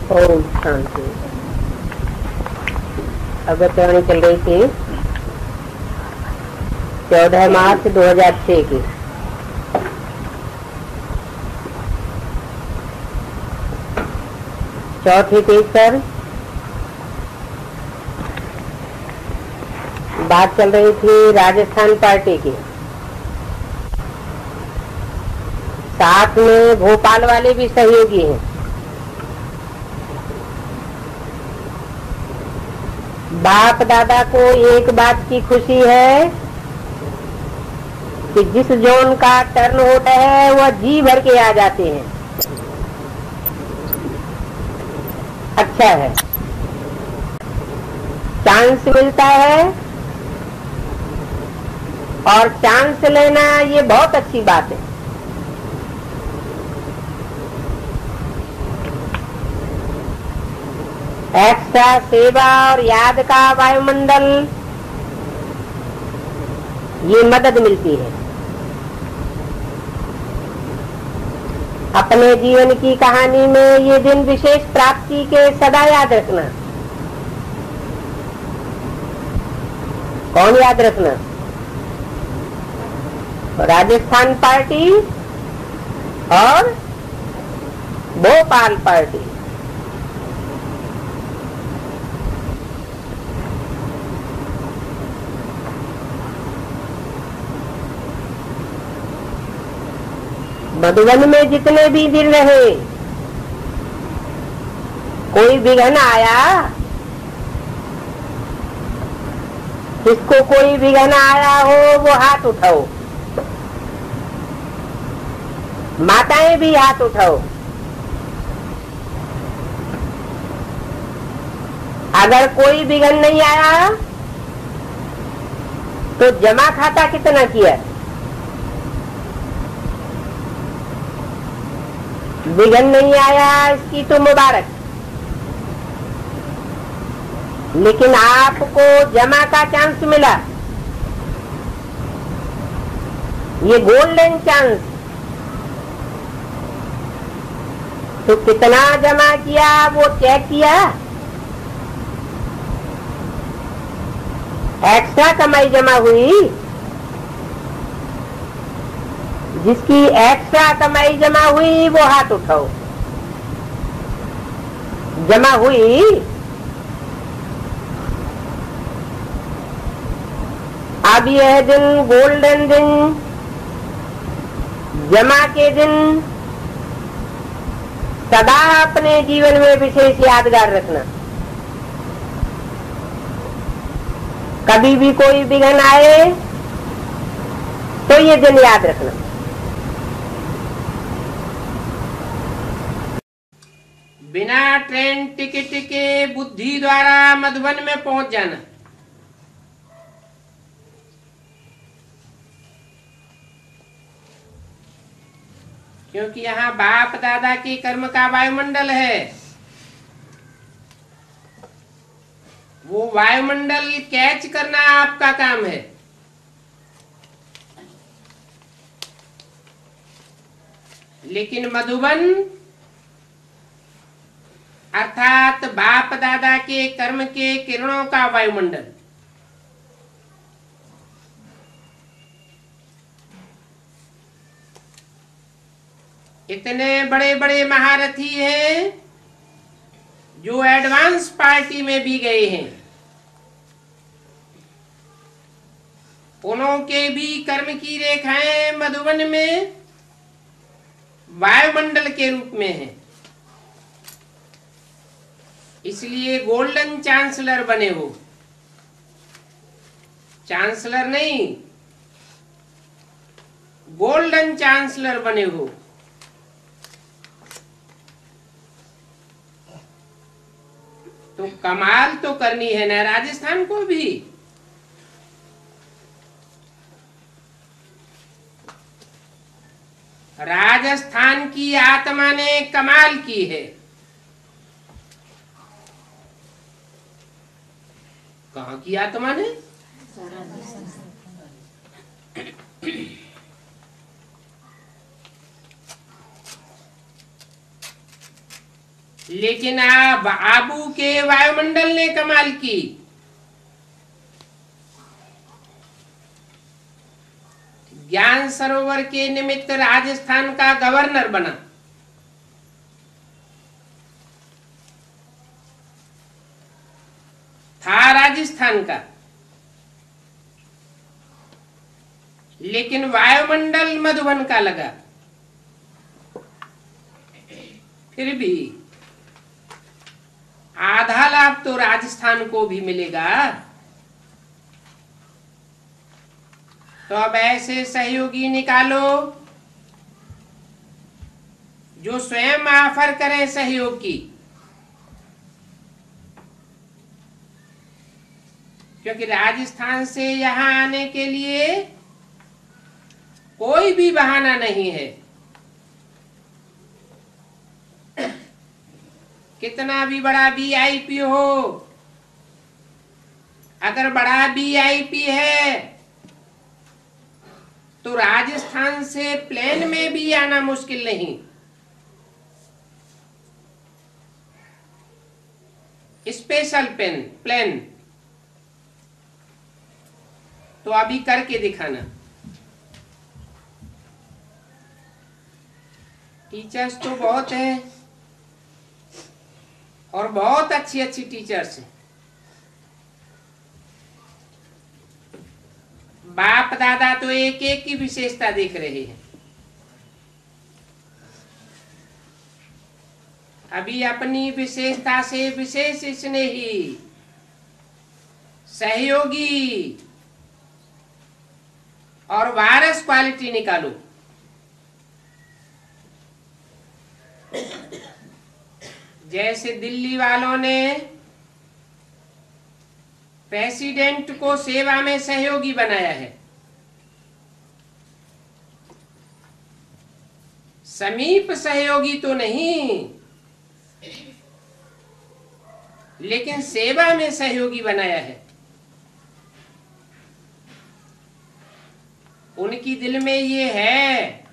ओम शांति। अगत्यावाणी चल रही थी 14 मार्च 2006 की। चौथी तीज पर बात चल रही थी राजस्थान पार्टी की। साथ में भोपाल वाले भी सहयोगी हैं। बाप दादा को एक बात की खुशी है कि जिस जोन का टर्न होता है वह जी भर के आ जाते हैं। अच्छा है, चांस मिलता है और चांस लेना ये बहुत अच्छी बात है। एक्स्ट्रा सेवा और याद का वायुमंडल ये मदद मिलती है। अपने जीवन की कहानी में ये दिन विशेष प्राप्ति के सदा याद रखना। कौन याद रखना? राजस्थान पार्टी और भोपाल पार्टी। मधुबन में जितने भी दिन रहे, कोई विघ्न आया, जिसको कोई विघ्न आया हो वो हाथ उठाओ। माताएं भी हाथ उठाओ। अगर कोई विघ्न नहीं आया तो जमा खाता कितना किया? विघ्न नहीं आया इसकी तो मुबारक, लेकिन आपको जमा का चांस मिला, ये गोल्डन चांस। तो कितना जमा किया वो चेक किया? एक्स्ट्रा कमाई जमा हुई? जिसकी एक्स्ट्रा कमाई जमा हुई वो हाथ उठाओ। जमा हुई? अब यह दिन गोल्डन दिन, जमा के दिन सदा अपने जीवन में विशेष यादगार रखना। कभी भी कोई विघ्न आए तो ये दिन याद रखना। बिना ट्रेन टिकट के बुद्धि द्वारा मधुबन में पहुंच जाना। क्योंकि यहाँ बाप दादा के कर्म का वायुमंडल है। वो वायुमंडल कैच करना आपका काम है। लेकिन मधुबन अर्थात बाप दादा के कर्म के किरणों का वायुमंडल, इतने बड़े बड़े महारथी हैं जो एडवांस पार्टी में भी गए हैं। उनके भी कर्म की रेखाएं मधुबन में वायुमंडल के रूप में है। इसलिए गोल्डन चांसलर बने हो। चांसलर नहीं, गोल्डन चांसलर बने हो। तो कमाल तो करनी है ना राजस्थान को भी। राजस्थान की आत्मा ने कमाल की है। कहाँ की आत्मा ने? लेकिन आबू के वायुमंडल ने कमाल की। ज्ञान सरोवर के निमित्त राजस्थान का गवर्नर बना। था राजस्थान का, लेकिन वायुमंडल मधुबन का लगा। फिर भी आधा लाभ तो राजस्थान को भी मिलेगा। तो अब ऐसे सहयोगी निकालो जो स्वयं ऑफर करें सहयोग की, क्योंकि राजस्थान से यहां आने के लिए कोई भी बहाना नहीं है। कितना भी बड़ा वीआईपी हो, अगर बड़ा वीआईपी है तो राजस्थान से प्लेन में भी आना मुश्किल नहीं। स्पेशल प्लेन तो अभी करके दिखाना। टीचर्स तो बहुत हैं और बहुत अच्छी अच्छी टीचर्स हैं। बाप दादा तो एक एक की विशेषता देख रहे हैं। अभी अपनी विशेषता से विशेष स्नेही, सहयोगी और वायरस क्वालिटी निकालो। जैसे दिल्ली वालों ने प्रेसिडेंट को सेवा में सहयोगी बनाया है, समीप सहयोगी तो नहीं, लेकिन सेवा में सहयोगी बनाया है। उनकी दिल में ये है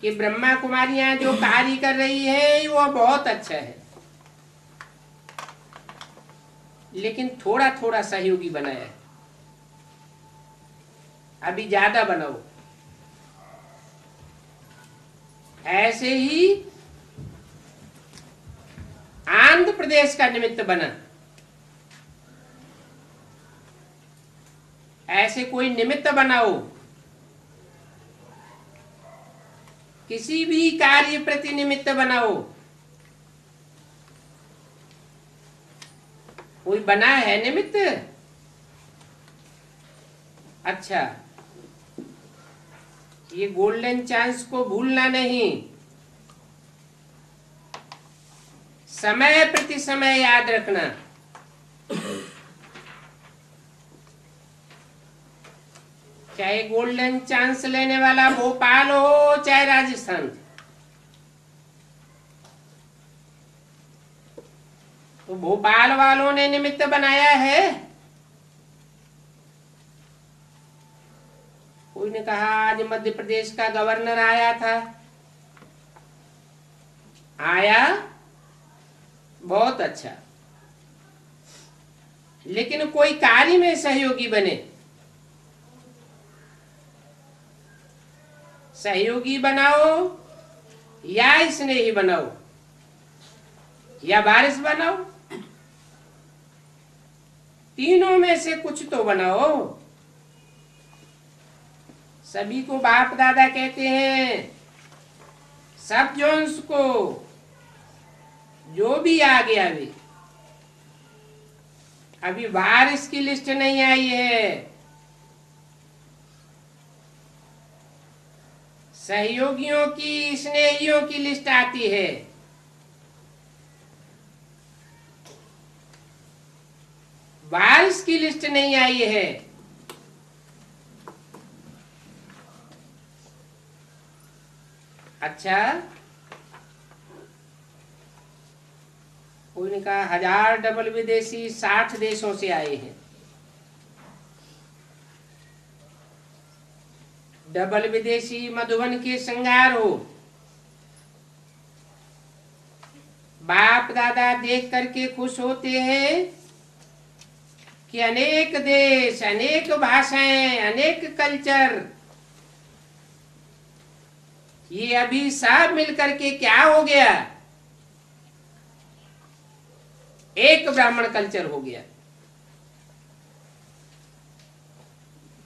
कि ब्रह्मा कुमारियां जो कार्य कर रही है वो बहुत अच्छा है, लेकिन थोड़ा थोड़ा सहयोगी बनाया है, अभी ज्यादा बनाओ। ऐसे ही आंध्र प्रदेश का निमित्त बना। ऐसे कोई निमित्त बनाओ, किसी भी कार्य प्रति निमित्त बनाओ। कोई बना है निमित्त? अच्छा, ये गोल्डन चांस को भूलना नहीं, समय प्रति समय याद रखना। चाहे गोल्डन चांस लेने वाला भोपाल हो चाहे राजस्थान, तो भोपाल वालों ने निमित्त बनाया है। कोई ने कहा आज मध्य प्रदेश का गवर्नर आया था, आया, बहुत अच्छा, लेकिन कोई कार्य में सहयोगी बने। सहयोगी बनाओ या स्नेही बनाओ या वारिस बनाओ, तीनों में से कुछ तो बनाओ। सभी को बाप दादा कहते हैं, सब जोन्स को, जो भी आ गया अभी वारिस की लिस्ट नहीं आई है। सहयोगियों की, स्नेहियों की लिस्ट आती है। वारिस की लिस्ट नहीं आई है। अच्छा, कोई ने कहा 1000 डबल विदेशी 60 देशों से आए हैं। डबल विदेशी मधुबन के श्रृंगार हो, बाप दादा देख करके खुश होते हैं कि अनेक देश, अनेक भाषाएं, अनेक कल्चर, ये अभी सब मिलकर के क्या हो गया, एक ब्राह्मण कल्चर हो गया।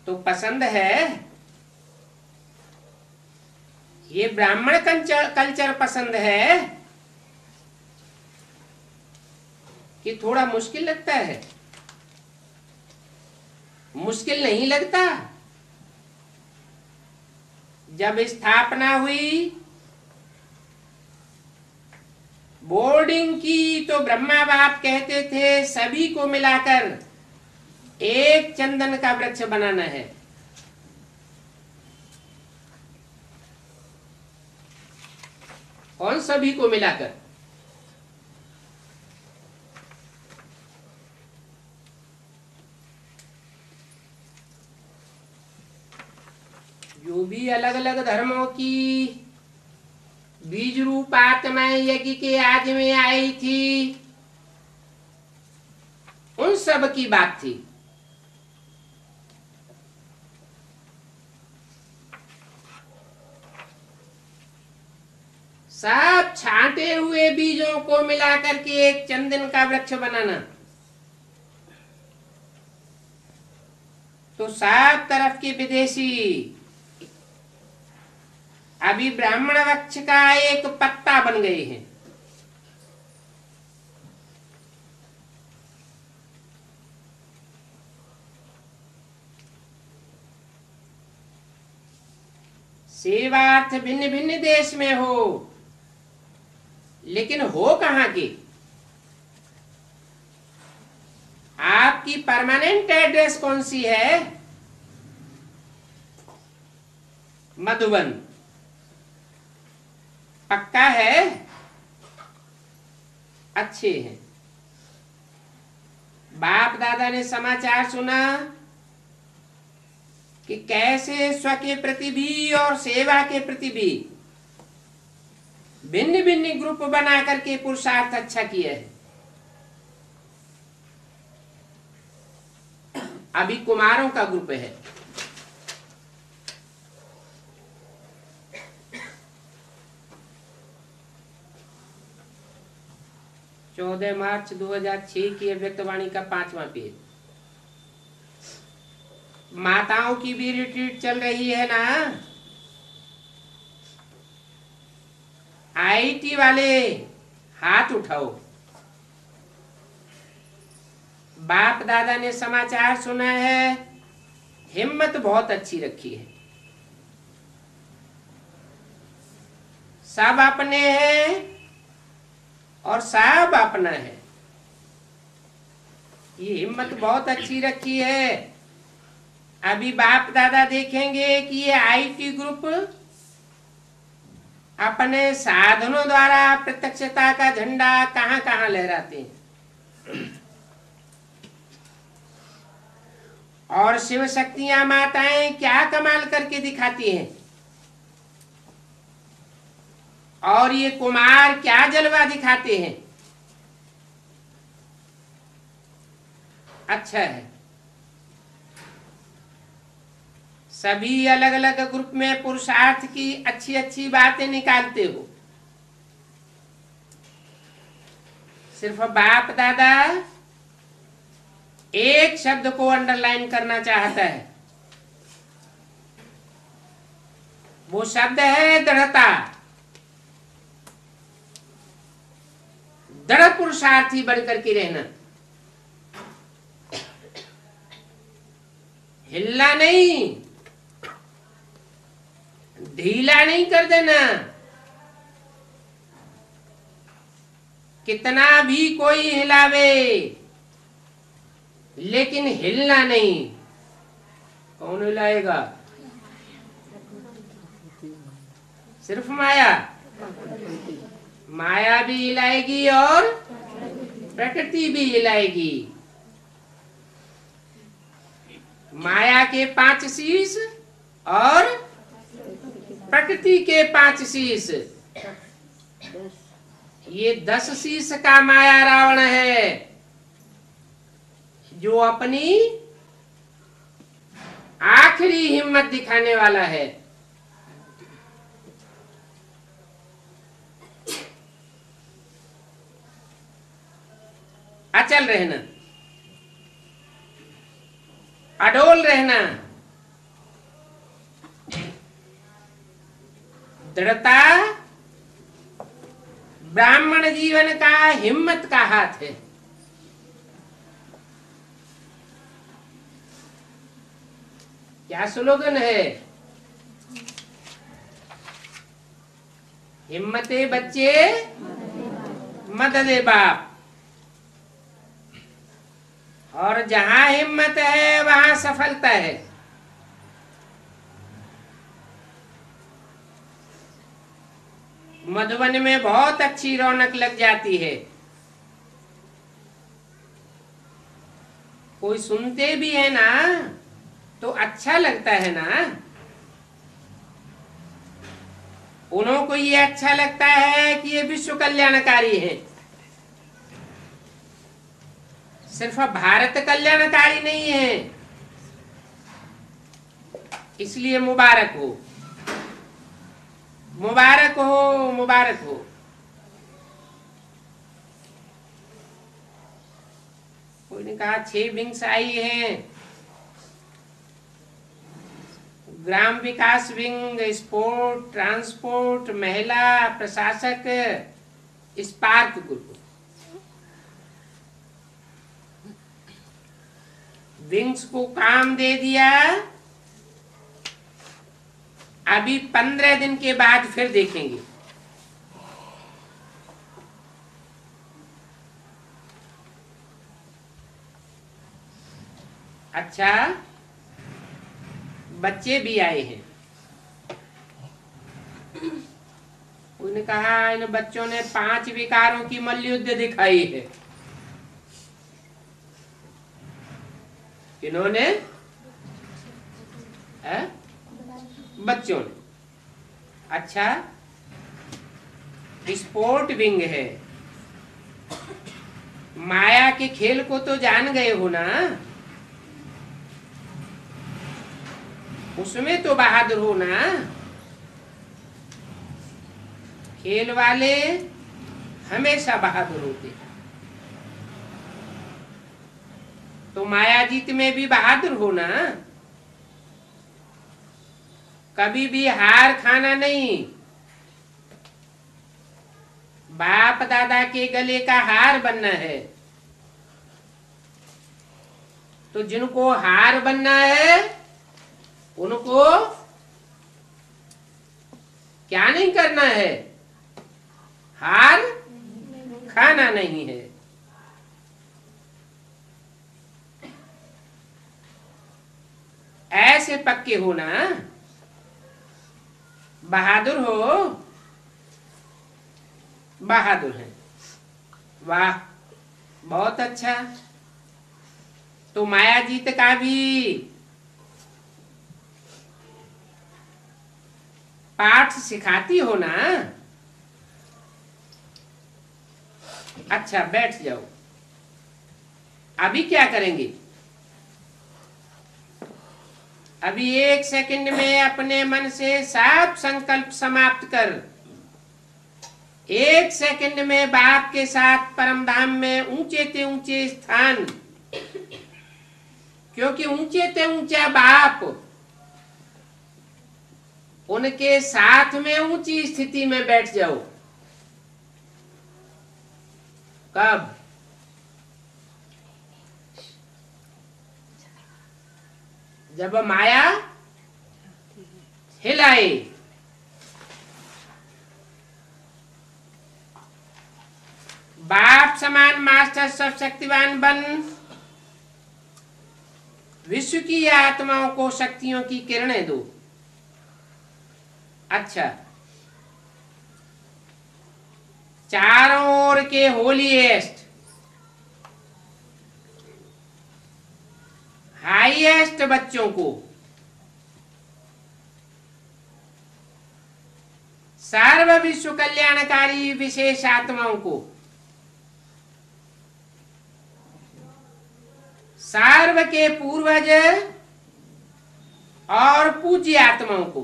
तो पसंद है, ये ब्राह्मण कल्चर पसंद है कि थोड़ा मुश्किल लगता है? मुश्किल नहीं लगता। जब स्थापना हुई बोर्डिंग की तो ब्रह्मा बाप कहते थे सभी को मिलाकर एक चंदन का वृक्ष बनाना है। कौन सभी को मिलाकर? जो भी अलग अलग धर्मों की बीज रूप आत्माएं यज्ञ के आज में आई थी, उन सब की बात थी। सब छांटे हुए बीजों को मिलाकर के एक चंदन का वृक्ष बनाना, तो सब तरफ के विदेशी अभी ब्राह्मण वृक्ष का एक पत्ता बन गए हैं। सेवार्थ भिन्न भिन्न देश में हो, लेकिन हो कहां की? आपकी परमानेंट एड्रेस कौन सी है? मधुबन। पक्का है? अच्छे हैं। बाप दादा ने समाचार सुना कि कैसे स्व के प्रति भी और सेवा के प्रति भी भिन्न भिन्न ग्रुप बना करके पुरुषार्थ अच्छा किया है। अभी कुमारों का ग्रुप है। चौदह मार्च 2006 की अव्यक्तवाणी का 5वां पेज। माताओं की भी रिट्रीट चल रही है ना? आईटी वाले हाथ उठाओ। बाप दादा ने समाचार सुना है, हिम्मत बहुत अच्छी रखी है। सब अपने हैं और सब अपना है। ये हिम्मत बहुत अच्छी रखी है। अभी बाप दादा देखेंगे कि ये आईटी ग्रुप अपने साधनों द्वारा प्रत्यक्षता का झंडा कहां कहां लहराते हैं। और शिव शक्तियां माताएं क्या कमाल करके दिखाती हैं, और ये कुमार क्या जलवा दिखाते हैं। अच्छा है, सभी अलग अलग ग्रुप में पुरुषार्थ की अच्छी अच्छी बातें निकालते हो। सिर्फ बाप दादा एक शब्द को अंडरलाइन करना चाहता है, वो शब्द है दृढ़ता। दृढ़ पुरुषार्थी बढ़कर के रहना, हिलना नहीं, ढीला नहीं कर देना। कितना भी कोई हिलावे, लेकिन हिलना नहीं। कौन हिलाएगा? सिर्फ माया। माया भी हिलाएगी और प्रकृति भी हिलाएगी। माया के 5 शीश और प्रकृति के 5 शीश, ये 10 शीश का माया रावण है, जो अपनी आखिरी हिम्मत दिखाने वाला है। अचल रहना, अडोल रहना, दृढ़ता ब्राह्मण जीवन का हिम्मत का हाथ है। क्या स्लोगन है? हिम्मते बच्चे मददे बाप। और जहां हिम्मत है वहां सफलता है। मधुबन में बहुत अच्छी रौनक लग जाती है। कोई सुनते भी है ना तो अच्छा लगता है ना। उनको ये अच्छा लगता है कि ये विश्व कल्याणकारी है। सिर्फ भारत कल्याणकारी नहीं है। इसलिए मुबारक हो, मुबारक हो, मुबारक हो। कोई ने कहा 6 विंग्स आई हैं, ग्राम विकास विंग, स्पोर्ट, ट्रांसपोर्ट, महिला, प्रशासक, स्पार्क ग्रुप। विंग्स को काम दे दिया। अभी 15 दिन के बाद फिर देखेंगे। अच्छा, बच्चे भी आए हैं। उन्होंने कहा इन बच्चों ने 5 विकारों की मल्लयुद्ध दिखाई है। इन्होंने बच्चों ने। अच्छा, स्पोर्ट विंग है। माया के खेल को तो जान गए हो ना। उसमें तो बहादुर हो ना। खेल वाले हमेशा बहादुर होते हैं। तो माया जीत में भी बहादुर हो ना। कभी भी हार खाना नहीं। बाप दादा के गले का हार बनना है। तो जिनको हार बनना है उनको क्या नहीं करना है? हार खाना नहीं है। ऐसे पक्के हो ना। बहादुर हो, बहादुर है। वाह, बहुत अच्छा। तो माया जीत का भी पाठ सिखाती हो ना। अच्छा, बैठ जाओ। अभी क्या करेंगे? अभी 1 सेकंड में अपने मन से सब संकल्प समाप्त कर 1 सेकंड में बाप के साथ परम धाम में ऊंचे ते ऊंचे स्थान। क्योंकि ऊंचे ते ऊंचा बाप, उनके साथ में ऊंची स्थिति में बैठ जाओ। कब? जब माया हिलाए। बाप समान मास्टर सब शक्तिवान बन विश्व की आत्माओं को शक्तियों की किरणें दो। अच्छा, चारों ओर के होलीएस्ट, हाईएस्ट बच्चों को सर्व विश्व कल्याणकारी विशेष आत्माओं को, सर्व के पूर्वज और पूज्य आत्माओं को,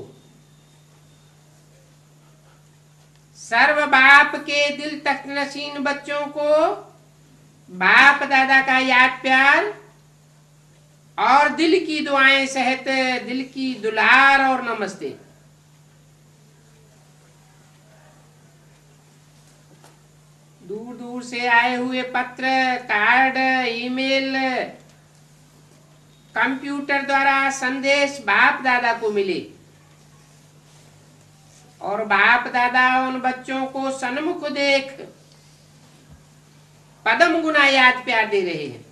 सर्व बाप के दिल तक नशीन बच्चों को बाप दादा का याद प्यार और दिल की दुआएं सहित दिल की दुलार और नमस्ते। दूर दूर से आए हुए पत्र, कार्ड, ईमेल, कंप्यूटर द्वारा संदेश बाप दादा को मिले और बाप दादा उन बच्चों को सन्मुख देख पदम गुना याद प्यार दे रहे हैं,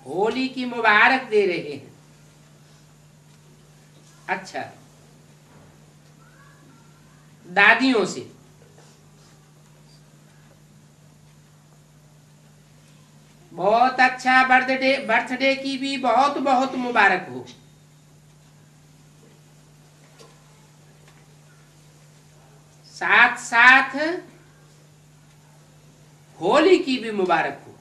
होली की मुबारक दे रहे हैं। अच्छा, दादियों से बहुत अच्छा बर्थडे की भी बहुत बहुत मुबारक हो। साथ साथ होली की भी मुबारक हो,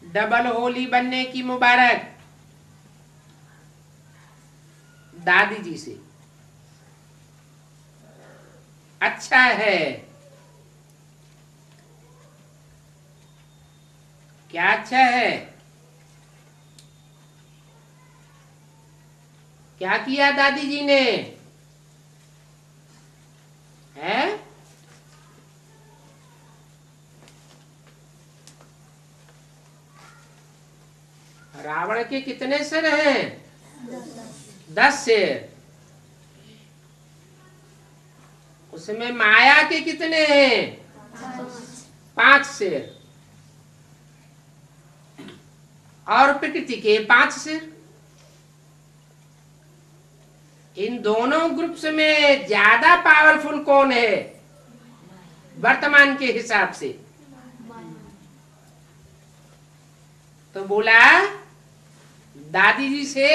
डबल होली बनने की मुबारक दादी जी से। अच्छा है, क्या अच्छा है? क्या किया दादी जी ने? है रावण के कितने सिर हैं? 10 सिर। उसमें माया के कितने हैं? 5 सिर। और प्रकृति के 5 सिर। इन दोनों ग्रुप्स में ज्यादा पावरफुल कौन है वर्तमान के हिसाब से? तो बोला दादी जी से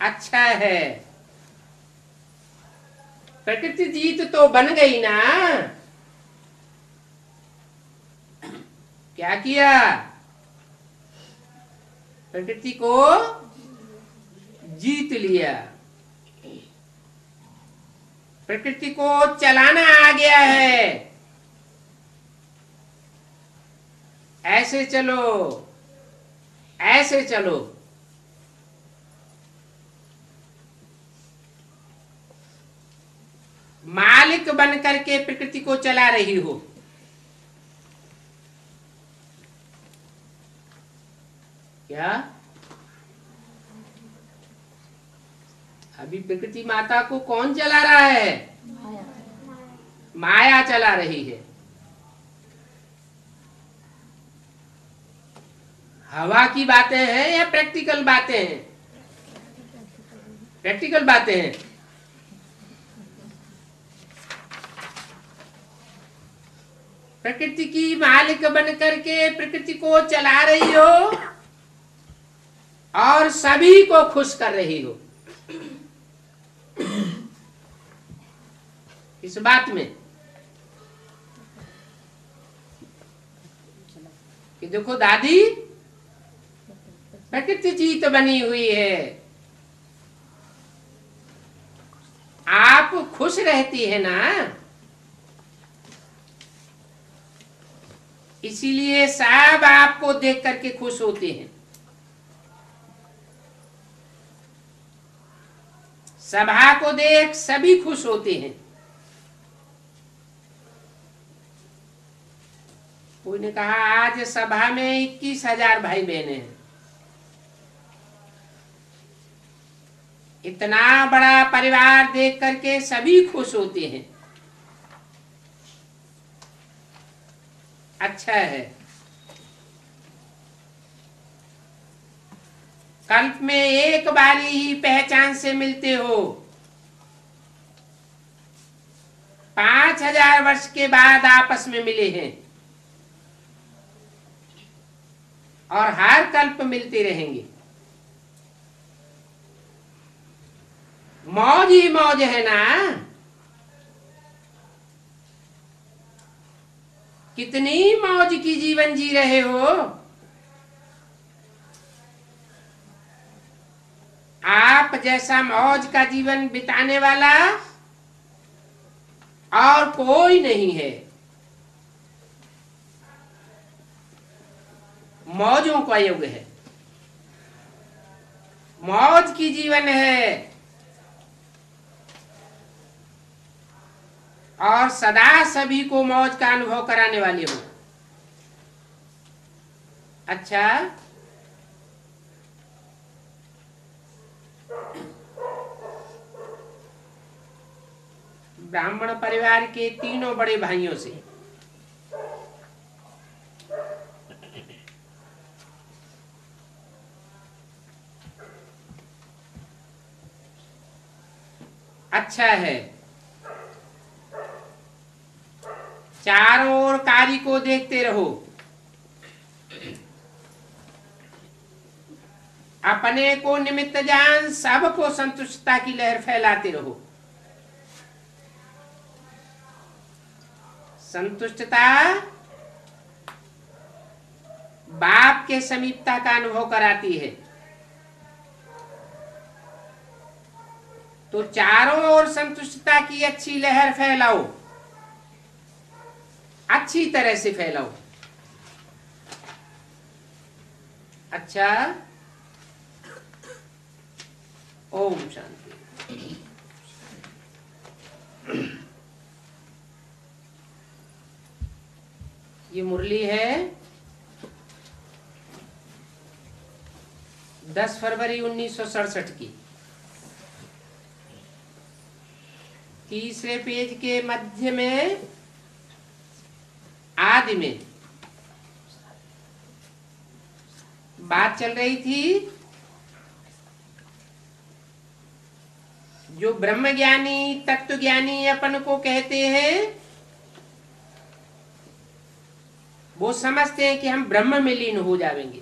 अच्छा है। प्रकृति जीत तो बन गई ना। क्या किया? प्रकृति को जीत लिया, प्रकृति को चलाना आ गया है। ऐसे चलो, ऐसे चलो। मालिक बन करके प्रकृति को चला रही हो। क्या अभी प्रकृति माता को कौन चला रहा है? माया चला रही है। हवा की बातें हैं या प्रैक्टिकल बातें हैं? प्रैक्टिकल बातें हैं। प्रकृति की मालिक बन करके प्रकृति को चला रही हो और सभी को खुश कर रही हो। इस बात में कि देखो दादी, प्रकृति जीत बनी हुई है, आप खुश रहती है ना, इसीलिए सब आपको देख करके खुश होते हैं। सभा को देख सभी खुश होते हैं। कोई ने कहा आज सभा में 21,000 भाई बहने हैं। इतना बड़ा परिवार देख करके सभी खुश होते हैं। अच्छा है। कल्प में एक बारी ही पहचान से मिलते हो, 5,000 वर्ष के बाद आपस में मिले हैं और हर कल्प मिलते रहेंगे। मौज ही मौज है ना। कितनी मौज की जीवन जी रहे हो। आप जैसा मौज का जीवन बिताने वाला और कोई नहीं है। मौजों का युग है, मौज की जीवन है और सदा सभी को मौज का अनुभव कराने वाले हो। अच्छा, ब्राह्मण परिवार के तीनों बड़े भाइयों से अच्छा है। चारों ओर कार्य को देखते रहो, अपने को निमित्त जान सबको संतुष्टता की लहर फैलाते रहो। संतुष्टता बाप के समीपता का अनुभव कराती है। तो चारों ओर संतुष्टता की अच्छी लहर फैलाओ, अच्छी तरह से फैलाओ। अच्छा, ओम शांति। ये मुरली है 10 फरवरी 1967 की। तीसरे पेज के मध्य में आदि में बात चल रही थी। जो ब्रह्मज्ञानी तत्वज्ञानी अपन को कहते हैं, वो समझते हैं कि हम ब्रह्म में लीन हो जाएंगे।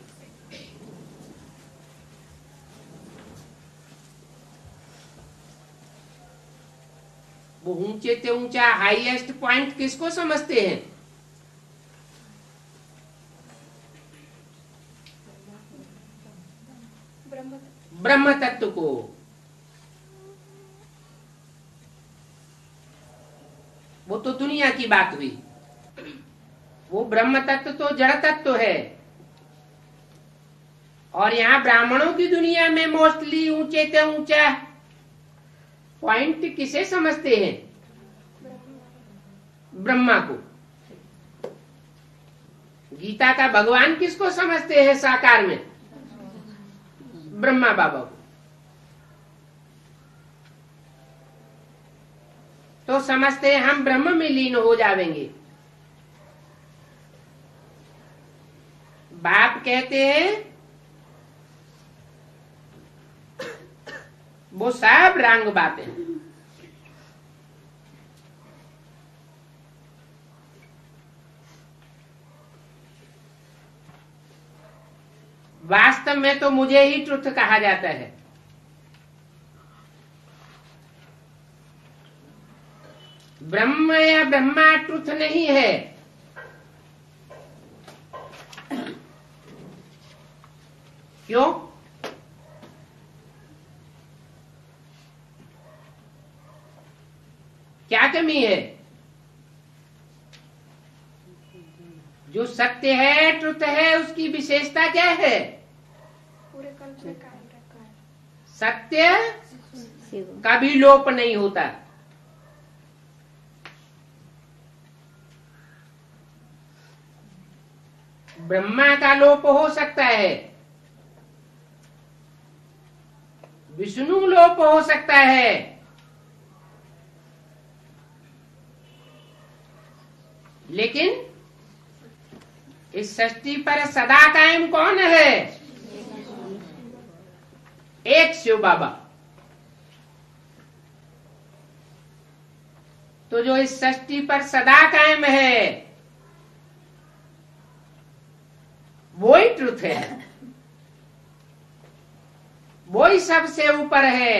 वो ऊंचे से ऊंचा हाईएस्ट पॉइंट किसको समझते हैं? ब्रह्म तत्व को। वो तो दुनिया की बात हुई। वो ब्रह्म तत्व तो जड़ तत्व है। और यहाँ ब्राह्मणों की दुनिया में मोस्टली ऊंचे से ऊंचा पॉइंट किसे समझते हैं? ब्रह्मा को। गीता का भगवान किसको समझते हैं साकार में? ब्रह्मा बाबा को। तो समझते हैं हम ब्रह्म में लीन हो जाएंगे। बाप कहते हैं वो सब रंग बातें। वास्तव में तो मुझे ही ट्रुथ कहा जाता है। ब्रह्म या ब्रह्मा ट्रुथ नहीं है। क्यों? क्या कमी है? जो सत्य है, ट्रुथ है, उसकी विशेषता क्या है? पूरे कल्प में कायम रखा है। सत्य कभी लोप नहीं होता। ब्रह्मा का लोप हो सकता है, विष्णु लोप हो सकता है, लेकिन इस सृष्टि पर सदा कायम कौन है? एक शिव बाबा। तो जो इस सृष्टि पर सदा कायम है वो ही ट्रुथ है, वो ही सबसे ऊपर है।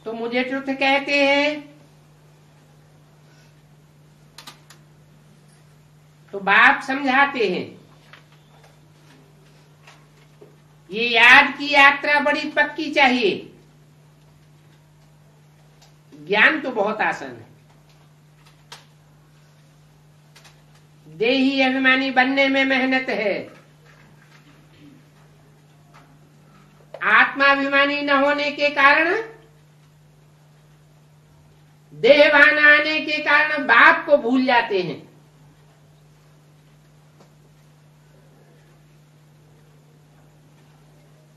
तो मुझे ट्रुथ कहते हैं। तो बाप समझाते हैं, ये याद की यात्रा बड़ी पक्की चाहिए। ज्ञान तो बहुत आसान है, देही अभिमानी बनने में मेहनत है। आत्माभिमानी न होने के कारण, देहभान आने के कारण बाप को भूल जाते हैं।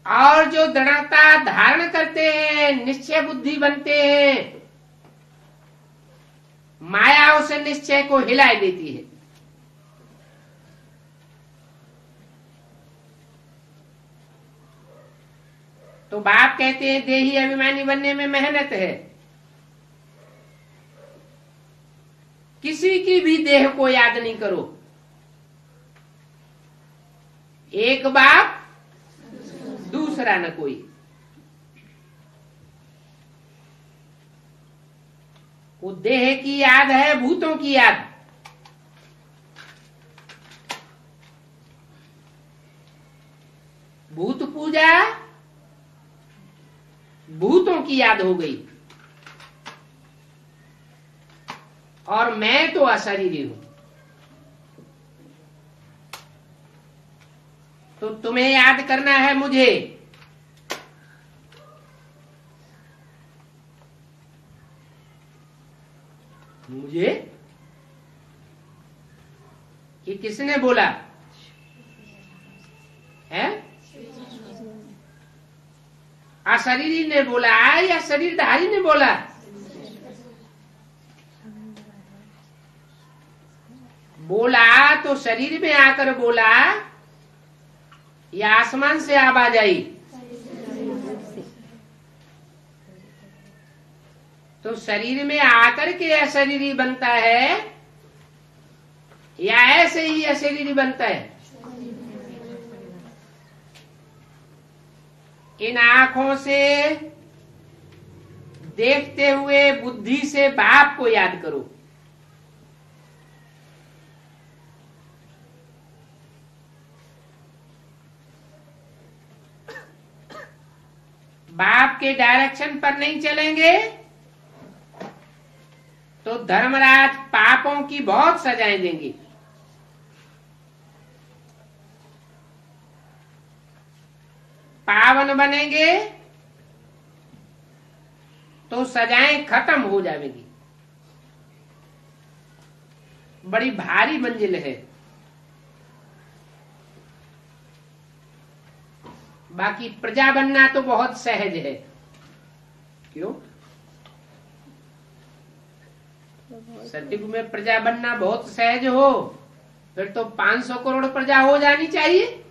और जो दृढ़ता धारण करते हैं, निश्चय बुद्धि बनते हैं, माया उस निश्चय को हिला देती है। तो बाप कहते हैं देही अभिमानी बनने में मेहनत है। किसी की भी देह को याद नहीं करो। एक बाप दूसरा न कोई। वो देह की याद है, भूतों की याद। भूत पूजा भूतों की याद हो गई, और मैं तो अशरीरी हूं। तो तुम्हें याद करना है मुझे। मुझे ये किसने बोला है? अशरीरी ने बोला या शरीरधारी ने बोला? बोला तो शरीर में आकर बोला या आसमान से आवाज आई? तो शरीर में आकर के अशरीरी बनता है या ऐसे ही अशरीरी बनता है? इन आंखों से देखते हुए बुद्धि से बाप को याद करो। बाप के डायरेक्शन पर नहीं चलेंगे तो धर्मराज पापों की बहुत सजाएं देंगे। पावन बनेंगे तो सजाएं खत्म हो जाएगी। बड़ी भारी मंजिल है। बाकी प्रजा बनना तो बहुत सहज है। क्यों? सतयुग में प्रजा बनना बहुत सहज हो, फिर तो 500 करोड़ प्रजा हो जानी चाहिए।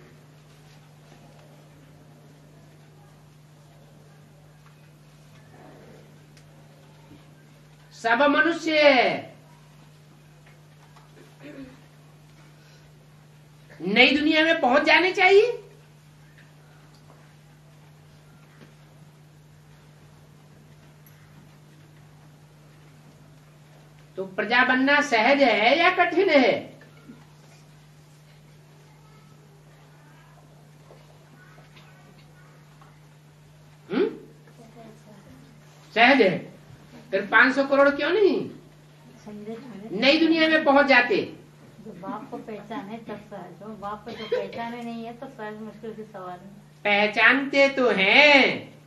सब मनुष्य नई दुनिया में पहुंच जाने चाहिए। तो प्रजा बनना सहज है या कठिन है? सहज है। फिर 500 करोड़ क्यों नहीं नई दुनिया में पहुंच जाते? जो बाप को पहचाने तब सहज हो, बाप को जो पहचाने नहीं है तो सहज मुश्किल की सवाल है। पहचानते तो हैं,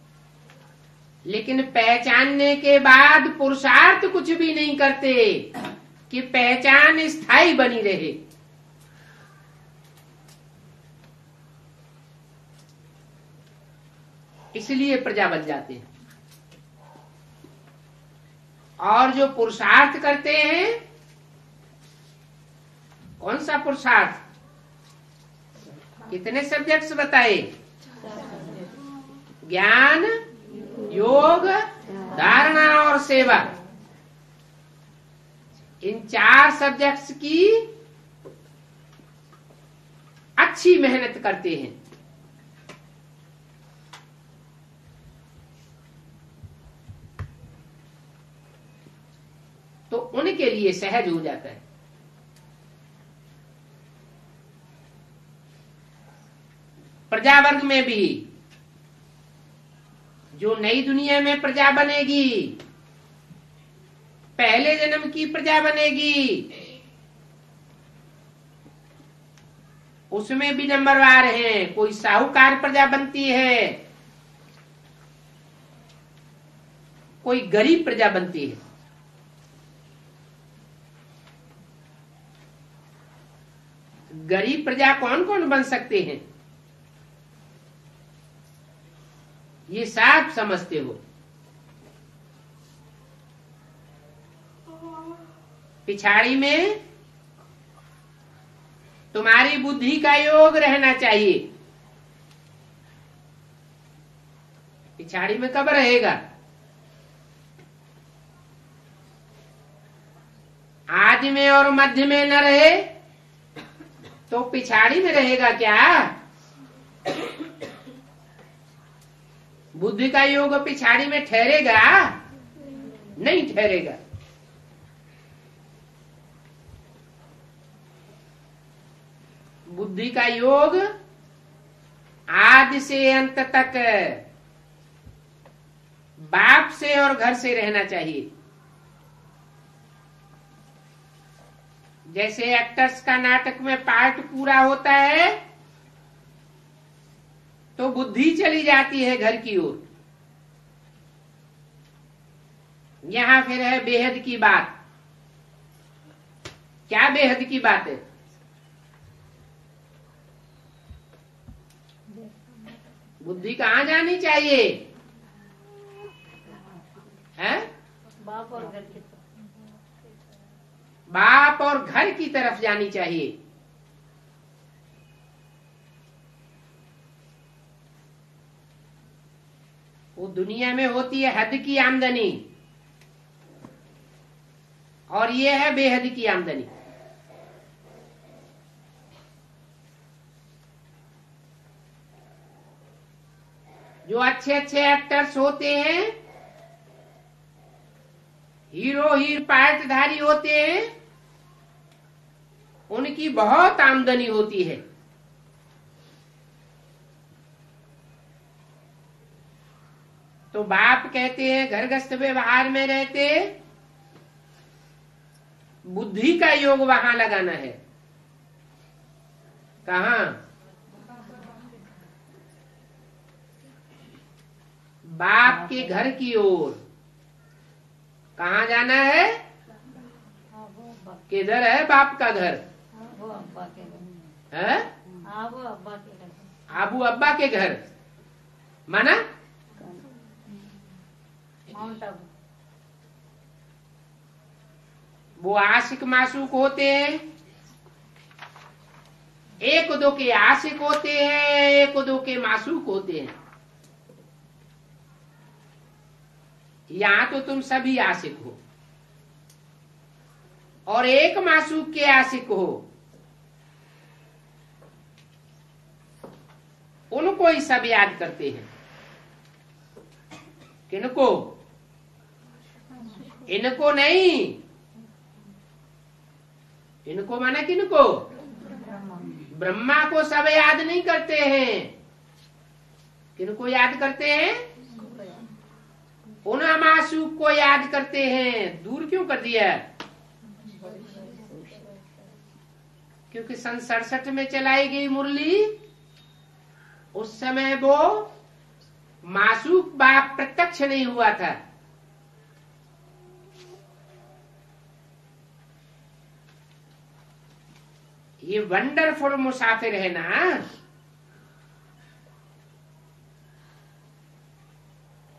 लेकिन पहचानने के बाद पुरुषार्थ कुछ भी नहीं करते कि पहचान स्थायी बनी रहे। इसलिए प्रजा बन जाते हैं। और जो पुरुषार्थ करते हैं, कौन सा पुरुषार्थ? कितने सब्जेक्ट्स बताए? ज्ञान, योग, धारणा और सेवा। इन 4 सब्जेक्ट्स की अच्छी मेहनत करते हैं। मन के लिए सहज हो जाता है। प्रजा वर्ग में भी जो नई दुनिया में प्रजा बनेगी, पहले जन्म की प्रजा बनेगी, उसमें भी नंबरवार हैं। कोई साहूकार प्रजा बनती है, कोई गरीब प्रजा बनती है। गरीब प्रजा कौन कौन बन सकते हैं, ये साफ समझते हो। पिछाड़ी में तुम्हारी बुद्धि का योग रहना चाहिए। पिछाड़ी में कब रहेगा? आदि में और मध्य में न रहे तो पिछाड़ी में रहेगा क्या? बुद्धि का योग पिछाड़ी में ठहरेगा? नहीं ठहरेगा। बुद्धि का योग आदि से अंत तक बाप से और घर से रहना चाहिए। जैसे एक्टर्स का नाटक में पार्ट पूरा होता है तो बुद्धि चली जाती है घर की ओर। यहां फिर है बेहद की बात। क्या बेहद की बात है? बुद्धि कहाँ जानी चाहिए? है बाप और घर की तरफ। बाप और घर की तरफ जानी चाहिए। वो दुनिया में होती है हद की आमदनी और ये है बेहद की आमदनी। जो अच्छे अच्छे एक्टर्स होते हैं, हीरो हीर पार्टधारी होते हैं, उनकी बहुत आमदनी होती है। तो बाप कहते हैं घरगस्थ व्यवहार में रहते बुद्धि का योग वहां लगाना है। कहाँ? बाप के घर की ओर। कहाँ जाना है? किधर है बाप का घर? वो अब्बा के घर है? वो अब्बा के घर। आबू अब्बा के घर माना माउंट आबू। वो आशिक मासूक होते हैं। एक दो के आशिक होते हैं, एक दो के मासूक होते हैं। यहां तो तुम सभी आशिक हो और एक मासूक के आशिक हो। उनको ही सब याद करते हैं। किनको? इनको नहीं। इनको माना किनको? ब्रह्मा को सब याद नहीं करते हैं। किनको याद करते हैं? उन मासूक को याद करते हैं। दूर क्यों कर दिया? क्योंकि सन 67 में चलाई गई मुरली, उस समय वो मासूक बाप प्रत्यक्ष नहीं हुआ था। ये वंडरफुल मुसाफिर है ना।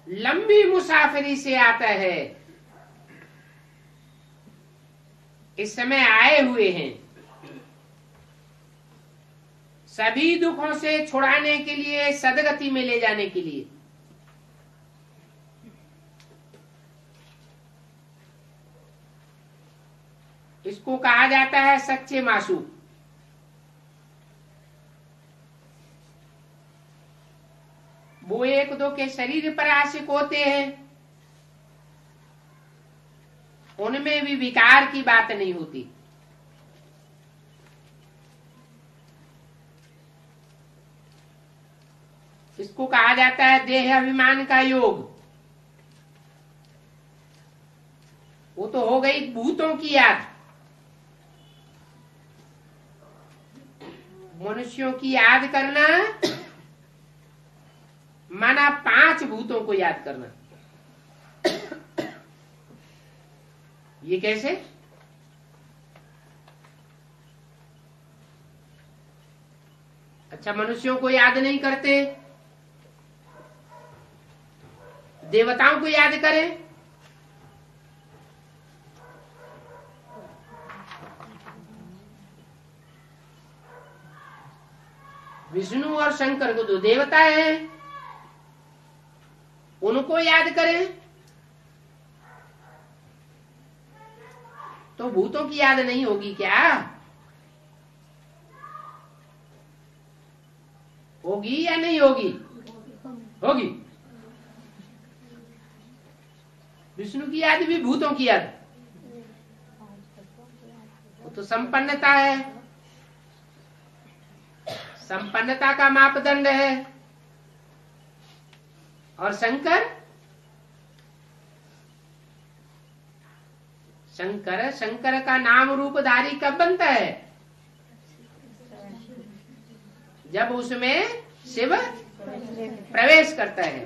लंबी मुसाफिरी से आता है। इस समय आए हुए हैं सभी दुखों से छुड़ाने के लिए, सदगति में ले जाने के लिए। इसको कहा जाता है सच्चे मासूक। वो एक दो के शरीर पर आशिक होते हैं, उनमें भी विकार की बात नहीं होती। इसको कहा जाता है देह अभिमान का योग। वो तो हो गई भूतों की याद। मनुष्यों की याद करना माना 5 भूतों को याद करना। ये कैसे? अच्छा, मनुष्यों को याद नहीं करते, देवताओं को याद करें। विष्णु और शंकर को जो देवता है उनको याद करें तो भूतों की याद नहीं होगी क्या? होगी या नहीं होगी? होगी। विष्णु की याद भी भूतों की याद, वो तो संपन्नता है, संपन्नता का मापदंड है। और शंकर शंकर शंकर का नाम रूपधारी कब बनता है? जब उसमें शिव प्रवेश करता है।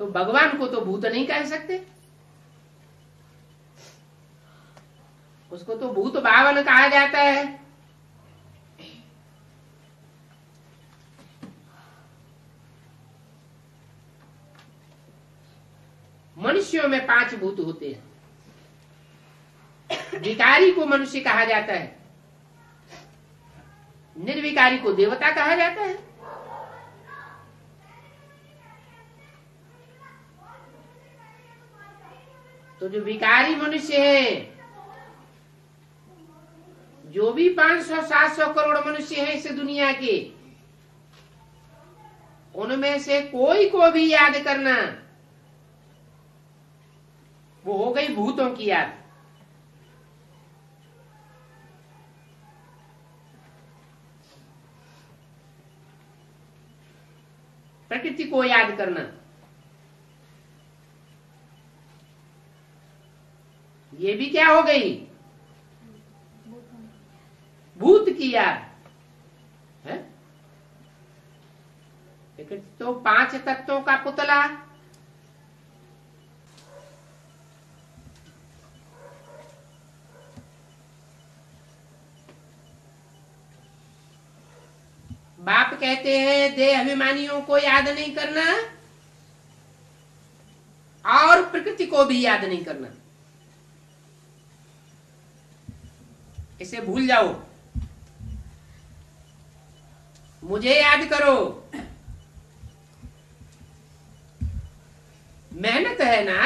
तो भगवान को तो भूत नहीं कह सकते, उसको तो भूत भावन कहा जाता है। मनुष्यों में 5 भूत होते हैं। विकारी को मनुष्य कहा जाता है, निर्विकारी को देवता कहा जाता है। तो जो विकारी मनुष्य है, जो भी 500-700 करोड़ मनुष्य हैं इस दुनिया के, उनमें से कोई को भी याद करना वो हो गई भूतों की याद। प्रकृति को याद करना ये भी क्या हो गई? भूत की याद है। तो 5 तत्वों का पुतला, बाप कहते हैं देह अभिमानियों को याद नहीं करना और प्रकृति को भी याद नहीं करना। इसे भूल जाओ, मुझे याद करो। मेहनत है ना,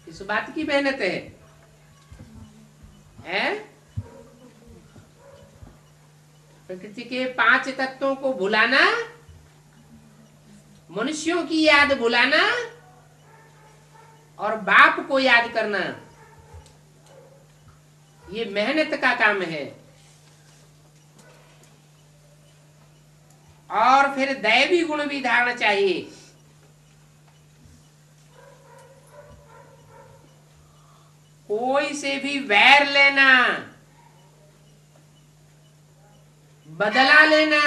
इस बात की मेहनत है, प्रकृति के 5 तत्वों को भुलाना, मनुष्यों की याद भुलाना और बाप को याद करना, ये मेहनत का काम है। और फिर दैवी गुण भी धारण चाहिए। कोई से भी वैर लेना, बदला लेना,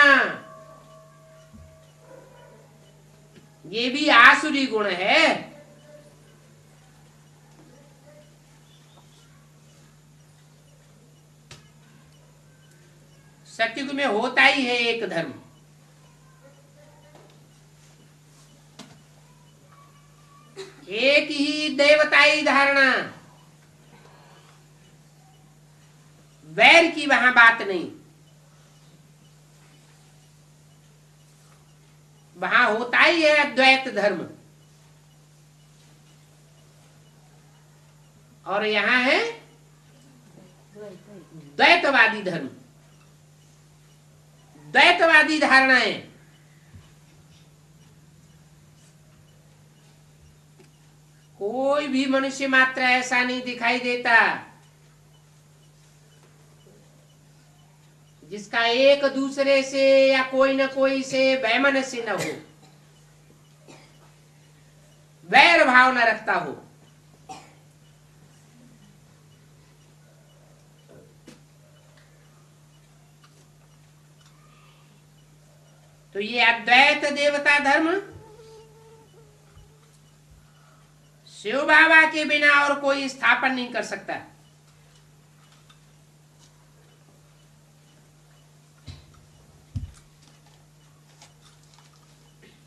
ये भी आसुरी गुण है। सत्युग में होता ही है एक धर्म, एक ही देवताई धारणा, वैर की वहां बात नहीं। वहां होता ही है अद्वैत धर्म, और यहां है द्वैतवादी धर्म, द्वैतवादी धारणाएं। कोई भी मनुष्य मात्र ऐसा नहीं दिखाई देता जिसका एक दूसरे से या कोई न कोई से वैमनस्य न हो, वैर भाव न रखता हो। तो ये अद्वैत देवता धर्म शिव बाबा के बिना और कोई स्थापन नहीं कर सकता।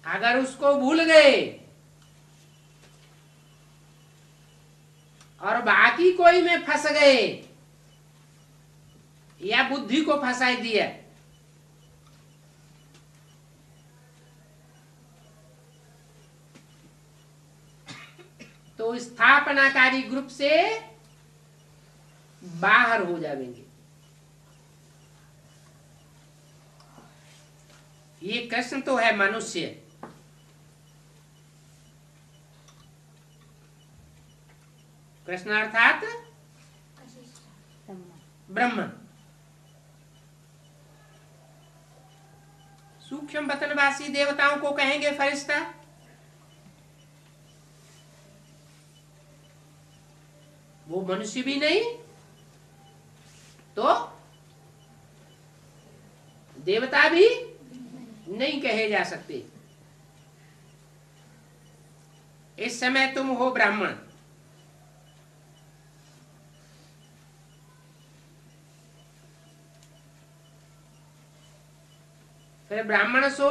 अगर उसको भूल गए और बाकी कोई में फंस गए या बुद्धि को फंसा दिया, तो स्थापनाकारी ग्रुप से बाहर हो जाएंगे। ये कृष्ण तो है मनुष्य, कृष्ण अर्थात ब्रह्म। सूक्ष्म वतनवासी देवताओं को कहेंगे फरिश्ता। वो मनुष्य भी नहीं तो देवता भी नहीं कहे जा सकते। इस समय तुम हो ब्राह्मण, फिर ब्राह्मण सो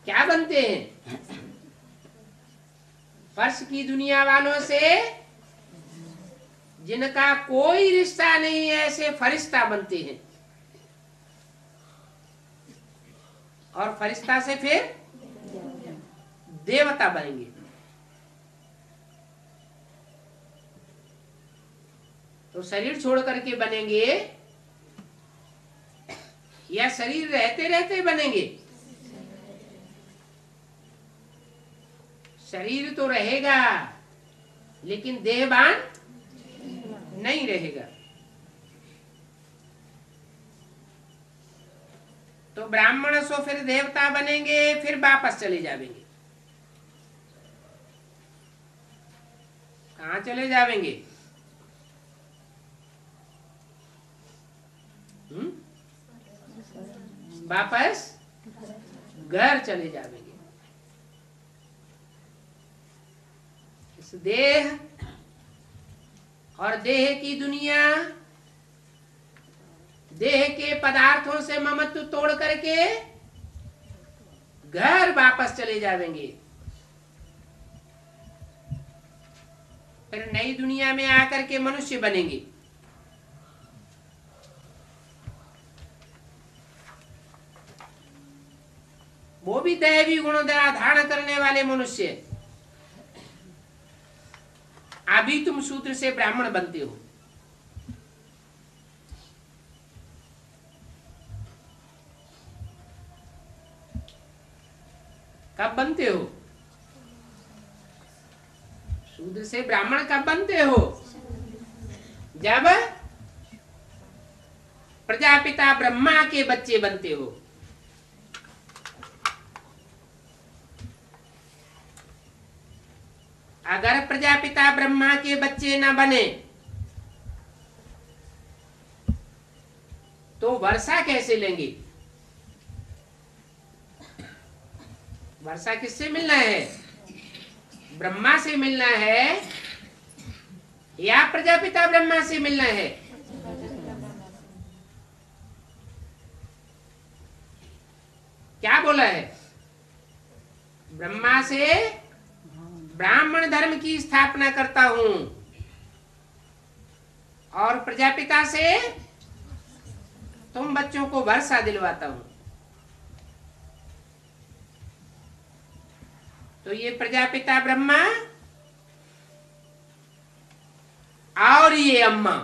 क्या बनते हैं? फर्श की दुनिया वालों से जिनका कोई रिश्ता नहीं है, ऐसे फरिश्ता बनते हैं। और फरिश्ता से फिर देवता बनेंगे। तो शरीर छोड़ करके बनेंगे या शरीर रहते रहते बनेंगे? शरीर तो रहेगा लेकिन देहवान नहीं रहेगा। तो ब्राह्मण सो फिर देवता बनेंगे, फिर वापस चले जाएंगे। कहाँ चले जाएंगे? वापस घर चले जाएंगे। इस देह और देह की दुनिया, देह के पदार्थों से ममत्व तोड़ करके घर वापस चले जाएंगे। फिर नई दुनिया में आकर के मनुष्य बनेंगे। वो भी दैवी गुण धारण करने वाले मनुष्य। अभी तुम शूद्र से ब्राह्मण बनते हो। कब बनते हो? शूद्र से ब्राह्मण कब बनते हो? जब प्रजापिता ब्रह्मा के बच्चे बनते हो। अगर प्रजापिता ब्रह्मा के बच्चे न बने तो वर्षा कैसे लेंगे? वर्षा किससे मिलना है? ब्रह्मा से मिलना है या प्रजापिता ब्रह्मा से मिलना है? क्या बोला है? ब्रह्मा से ब्राह्मण धर्म की स्थापना करता हूं और प्रजापिता से तुम बच्चों को वर्षा दिलवाता हूं। तो ये प्रजापिता ब्रह्मा और ये अम्मा,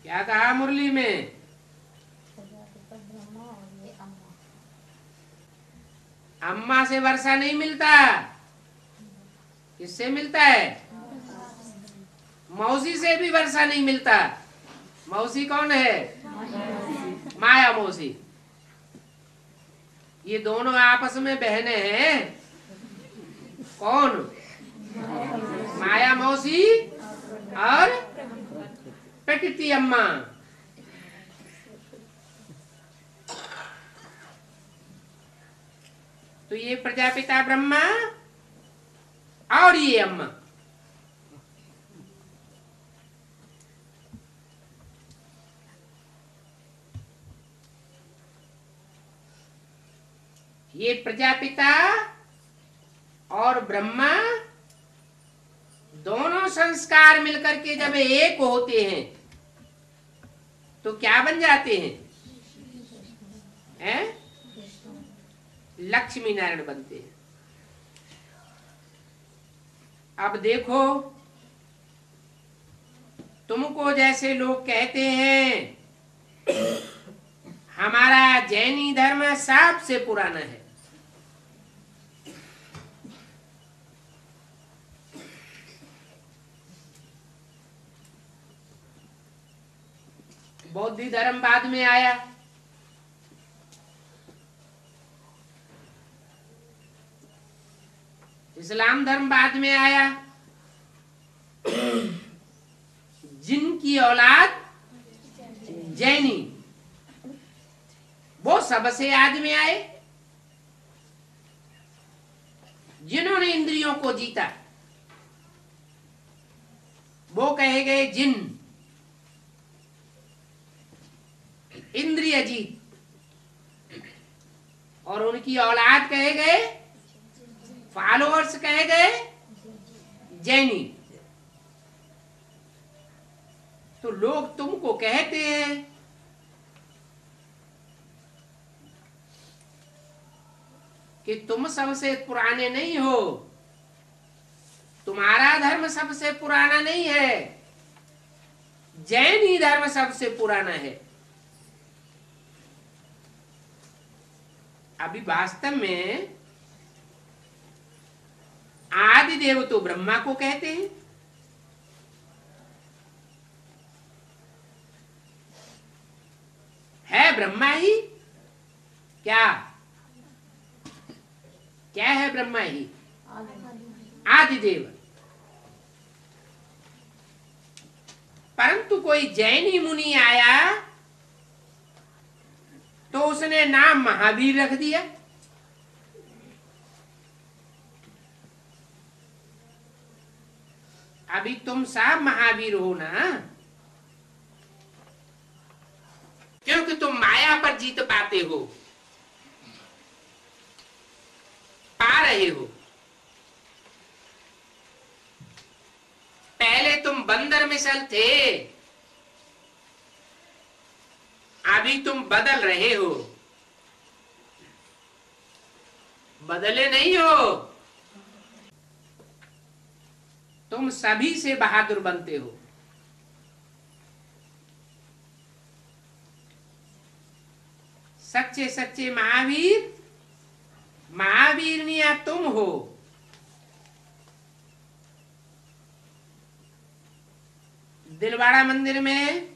क्या कहा मुरली में? अम्मा से वर्षा नहीं मिलता, किससे मिलता है? मौसी से भी वर्षा नहीं मिलता। मौसी कौन है? माया मौसी। ये दोनों आपस में बहनें हैं। कौन? माया मौसी और प्रकृति अम्मा। तो ये प्रजापिता ब्रह्मा और ये अम्मा। ये प्रजापिता और ब्रह्मा दोनों संस्कार मिलकर के जब एक होते हैं तो क्या बन जाते हैं? हैं? लक्ष्मी नारायण बनते हैं। अब देखो, तुमको जैसे लोग कहते हैं हमारा जैनी धर्म सबसे पुराना है, बौद्ध धर्म बाद में आया, इस्लाम धर्म बाद में आया, जिनकी औलाद जैनी वो सबसे आदि में आए। जिन्होंने इंद्रियों को जीता वो कहे गए जिन, इंद्रिय जीत, और उनकी औलाद कहे गए, फॉलोअर्स कहे गए जैनी। तो लोग तुमको कहते हैं कि तुम सबसे पुराने नहीं हो, तुम्हारा धर्म सबसे पुराना नहीं है, जैनी धर्म सबसे पुराना है। अभी वास्तव में आदि देव तो ब्रह्मा को कहते हैं, है ब्रह्मा ही। क्या क्या है? ब्रह्मा ही आदि देव। परंतु कोई जैनी मुनि आया तो उसने नाम महावीर रख दिया। अभी तुम सब महावीर हो ना, क्योंकि तुम माया पर जीत पाते हो, पा रहे हो। पहले तुम बंदर मिसल थे, अभी तुम बदल रहे हो। बदले नहीं हो, तुम सभी से बहादुर बनते हो। सच्चे सच्चे महावीर, महावीरनिया तुम हो। दिलवाड़ा मंदिर में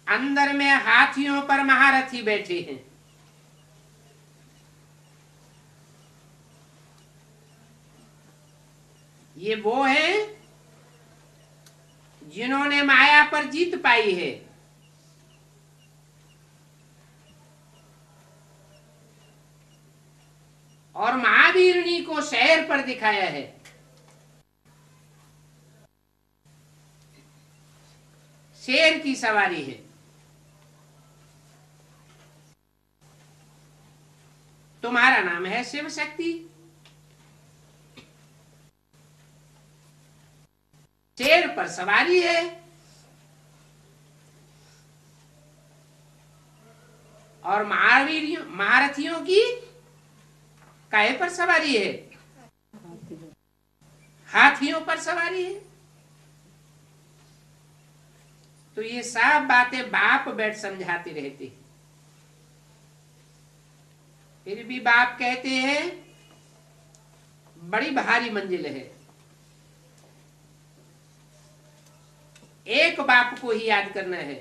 अंदर में हाथियों पर महारथी बैठे हैं। ये वो हैं जिन्होंने माया पर जीत पाई है। और महावीरनी को शहर पर दिखाया है। शेर की सवारी है। तुम्हारा नाम है शिव शक्ति। शेर पर सवारी है और महारथियों की काहे पर सवारी है? हाथियों पर सवारी है। तो ये सब बातें बाप बैठ समझाते रहते। फिर भी बाप कहते हैं बड़ी भारी मंजिल है, एक बाप को ही याद करना है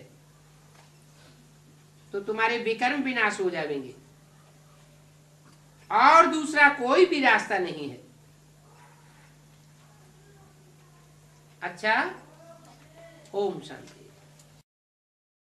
तो तुम्हारे विकर्म विनाश हो जाएंगे, और दूसरा कोई भी रास्ता नहीं है। अच्छा, ओम शांति।